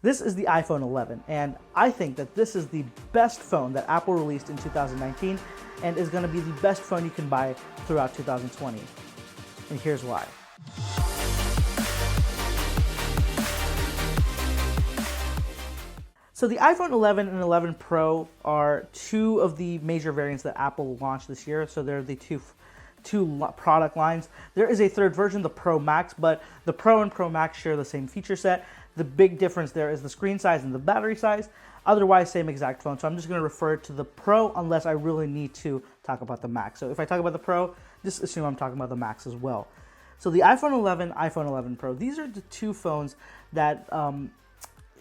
This is the iPhone 11, and I think that this is the best phone that Apple released in 2019 and is going to be the best phone you can buy throughout 2020. And here's why. So the iPhone 11 and 11 Pro are two of the major variants that Apple launched this year. So they're the two product lines. There is a third version, the Pro Max, but the Pro and Pro Max share the same feature set. The big difference there is the screen size and the battery size. Otherwise, same exact phone. So I'm just going to refer to the Pro unless I really need to talk about the Max. So if I talk about the Pro, just assume I'm talking about the Max as well. So the iPhone 11, iPhone 11 Pro, these are the two phones that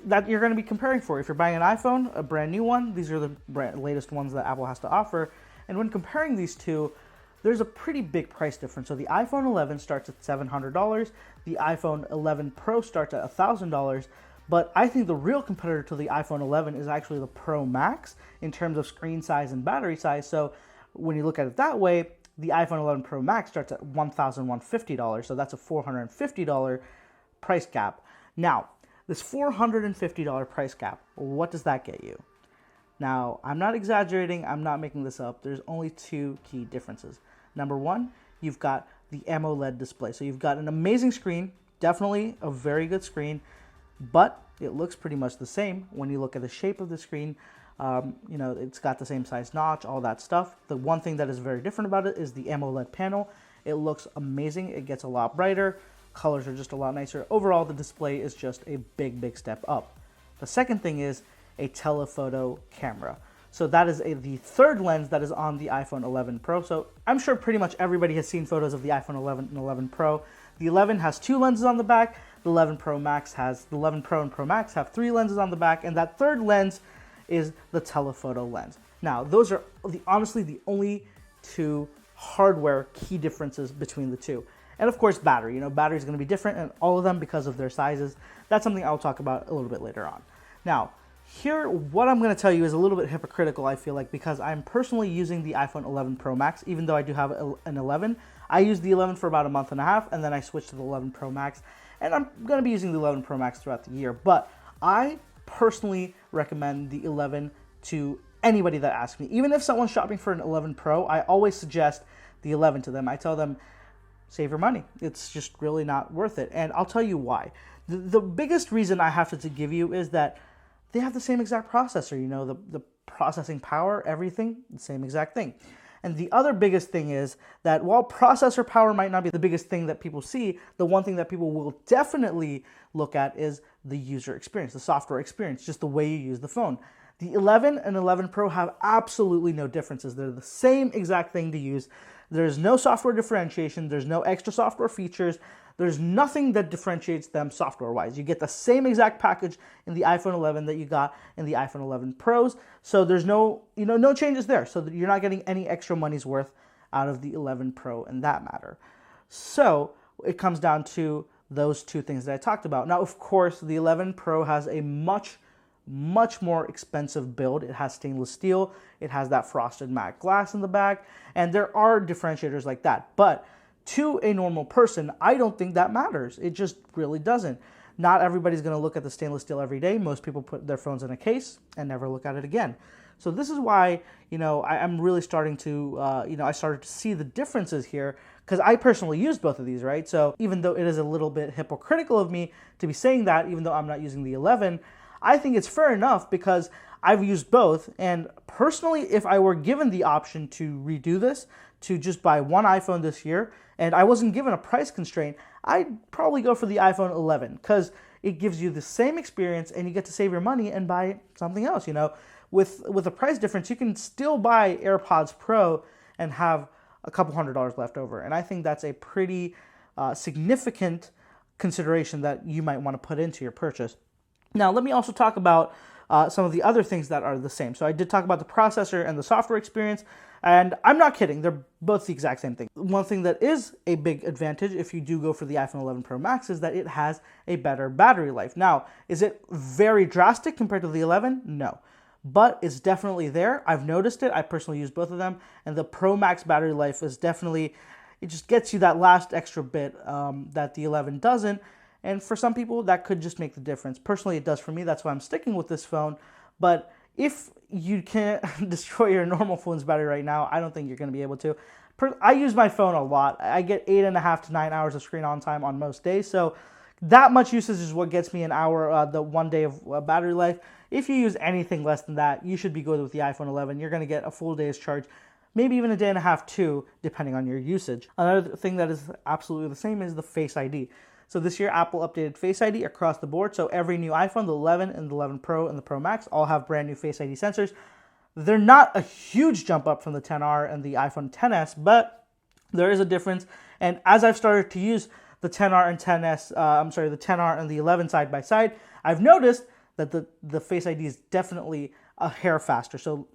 that you're going to be comparing for. If you're buying an iPhone, a brand new one, these are the latest ones that Apple has to offer. And when comparing these two, there's a pretty big price difference. So the iPhone 11 starts at $700. The iPhone 11 Pro starts at $1,000. But I think the real competitor to the iPhone 11 is actually the Pro Max in terms of screen size and battery size. So when you look at it that way, the iPhone 11 Pro Max starts at $1,150. So that's a $450 price gap. Now, this $450 price gap, what does that get you? Now, I'm not exaggerating. I'm not making this up. There's only two key differences. Number one, you've got the AMOLED display. So you've got an amazing screen, definitely a very good screen, but it looks pretty much the same when you look at the shape of the screen. It's got the same size notch, all that stuff. The one thing that is very different about it is the AMOLED panel. It looks amazing. It gets a lot brighter. Colors are just a lot nicer. Overall, the display is just a big step up. The second thing is a telephoto camera. So that is the third lens that is on the iPhone 11 Pro. So I'm sure pretty much everybody has seen photos of the iPhone 11 and 11 Pro. The 11 has two lenses on the back. The 11 Pro and Pro Max have three lenses on the back, and that third lens is the telephoto lens. Now, those are honestly the only two hardware key differences between the two. And of course, battery. Battery is going to be different in all of them because of their sizes. That's something I'll talk about a little bit later on. Now, here, what I'm going to tell you is a little bit hypocritical, I feel like, because I'm personally using the iPhone 11 Pro Max, even though I do have an 11. I used the 11 for about a month and a half, and then I switched to the 11 Pro Max, and I'm going to be using the 11 Pro Max throughout the year. But I personally recommend the 11 to anybody that asks me. Even if someone's shopping for an 11 Pro, I always suggest the 11 to them. I tell them, save your money. It's just really not worth it. And I'll tell you why. The biggest reason I have to give you is that they have the same exact processor, the processing power, everything, the same exact thing. And the other biggest thing is that while processor power might not be the biggest thing that people see, the one thing that people will definitely look at is the user experience, the software experience, just the way you use the phone. The 11 and 11 Pro have absolutely no differences. They're the same exact thing to use. There's no software differentiation. There's no extra software features. There's nothing that differentiates them software-wise. You get the same exact package in the iPhone 11 that you got in the iPhone 11 Pros. So there's no changes there. So you're not getting any extra money's worth out of the 11 Pro in that matter. So it comes down to those two things that I talked about. Now, of course, the 11 Pro has a much more expensive build. It has stainless steel. It has that frosted matte glass in the back. And there are differentiators like that. But to a normal person, I don't think that matters. It just really doesn't. Not everybody's going to look at the stainless steel every day. Most people put their phones in a case and never look at it again. So this is why, I'm really starting to, I started to see the differences here because I personally used both of these, right? So even though it is a little bit hypocritical of me to be saying that, even though I'm not using the 11, I think it's fair enough because I've used both. And personally, if I were given the option to redo this, to just buy one iPhone this year, and I wasn't given a price constraint, I'd probably go for the iPhone 11 because it gives you the same experience and you get to save your money and buy something else. With a price difference, you can still buy AirPods Pro and have a couple $100s left over. And I think that's a pretty significant consideration that you might want to put into your purchase. Now, let me also talk about some of the other things that are the same. So I did talk about the processor and the software experience, and I'm not kidding. They're both the exact same thing. One thing that is a big advantage if you do go for the iPhone 11 Pro Max is that it has a better battery life. Now, is it very drastic compared to the 11? No. But it's definitely there. I've noticed it. I personally use both of them, and the Pro Max battery life is definitely, it just gets you that last extra bit that the 11 doesn't. And for some people, that could just make the difference. Personally, it does for me. That's why I'm sticking with this phone. But if you can't destroy your normal phone's battery right now, I don't think you're going to be able to. I use my phone a lot. I get 8.5 to 9 hours of screen on time on most days. So that much usage is what gets me an hour, the 1 day of battery life. If you use anything less than that, you should be good with the iPhone 11. You're going to get a full day's charge, maybe even a day and a half too, depending on your usage. Another thing that is absolutely the same is the Face ID. So this year, Apple updated Face ID across the board. So every new iPhone, the 11 and the 11 Pro and the Pro Max, all have brand new Face ID sensors. They're not a huge jump up from the XR and the iPhone XS, but there is a difference. And as I've started to use the XR and the XR and the 11 side by side, I've noticed that the Face ID is definitely a hair faster. So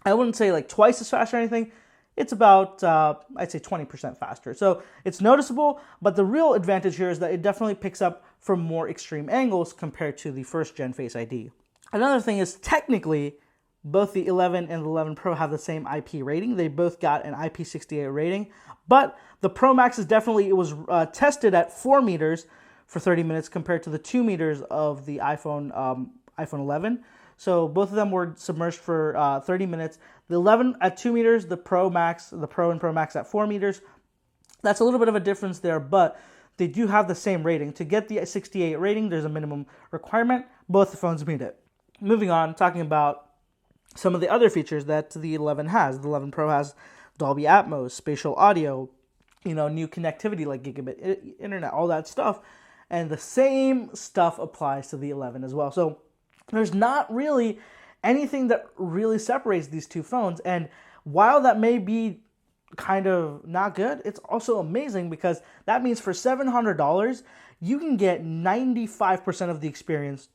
I wouldn't say like twice as fast or anything. It's about, I'd say 20% faster. So it's noticeable, but the real advantage here is that it definitely picks up from more extreme angles compared to the first gen Face ID. Another thing is technically, both the 11 and the 11 Pro have the same IP rating. They both got an IP68 rating, but the Pro Max is definitely, it was tested at 4 meters for 30 minutes compared to the 2 meters of the iPhone 11. So both of them were submerged for 30 minutes. The 11 at 2 meters, the Pro and Pro Max at 4 meters. That's a little bit of a difference there, but they do have the same rating. To get the 68 rating, there's a minimum requirement. Both the phones meet it. Moving on, talking about some of the other features that the 11 has. The 11 Pro has Dolby Atmos, spatial audio, new connectivity like gigabit internet, all that stuff. And the same stuff applies to the 11 as well. So there's not really anything that really separates these two phones. And while that may be kind of not good, it's also amazing because that means for $700, you can get 95% of the experience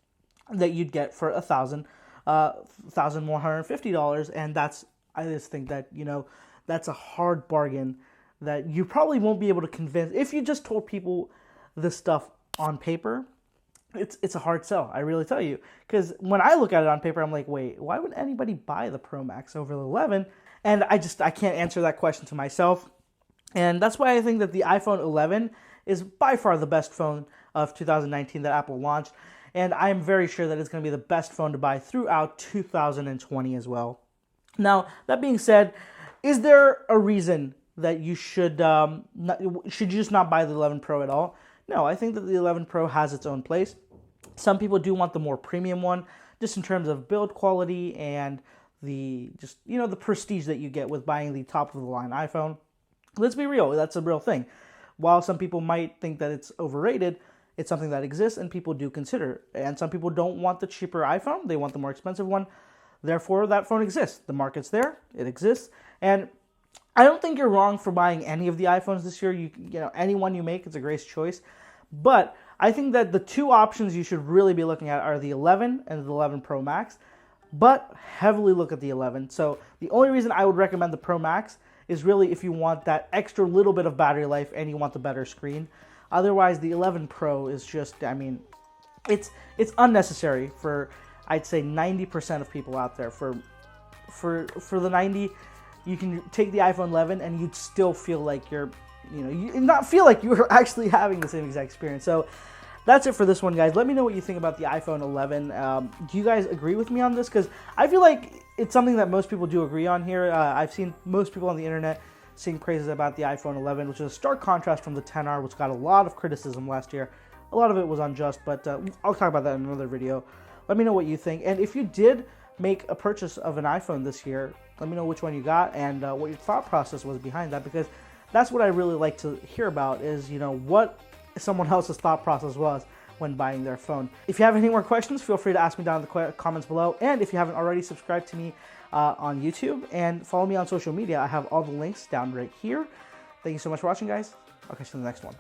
that you'd get for $1,150. And I just think that, that's a hard bargain that you probably won't be able to convince. If you just told people this stuff on paper, it's a hard sell, I really tell you. Because when I look at it on paper, I'm like, wait, why would anybody buy the Pro Max over the 11? And I can't answer that question to myself. And that's why I think that the iPhone 11 is by far the best phone of 2019 that Apple launched. And I'm very sure that it's going to be the best phone to buy throughout 2020 as well. Now, that being said, is there a reason that you should you just not buy the 11 Pro at all? No, I think that the 11 Pro has its own place. Some people do want the more premium one, just in terms of build quality and the prestige that you get with buying the top of the line iPhone. Let's be real, that's a real thing. While some people might think that it's overrated, it's something that exists and people do consider. And some people don't want the cheaper iPhone, they want the more expensive one. Therefore, that phone exists. The market's there, it exists. And I don't think you're wrong for buying any of the iPhones this year. Any one you make, it's a great choice. But I think that the two options you should really be looking at are the 11 and the 11 Pro Max, but heavily look at the 11. So the only reason I would recommend the Pro Max is really if you want that extra little bit of battery life and you want the better screen. Otherwise, the 11 Pro is just, it's unnecessary for, I'd say, 90% of people out there. For the 90, you can take the iPhone 11 and you'd still feel like you're not feel like you're actually having the same exact experience. So that's it for this one, guys. Let me know what you think about the iPhone 11. Do you guys agree with me on this? Because I feel like it's something that most people do agree on here. I've seen most people on the internet sing praises about the iPhone 11, which is a stark contrast from the XR, which got a lot of criticism last year. A lot of it was unjust, but I'll talk about that in another video. Let me know what you think. And if you did make a purchase of an iPhone this year, let me know which one you got and what your thought process was behind that, because that's what I really like to hear about is, what someone else's thought process was when buying their phone. If you have any more questions, feel free to ask me down in the comments below. And if you haven't already, subscribe to me on YouTube and follow me on social media. I have all the links down right here. Thank you so much for watching, guys. I'll catch you in the next one.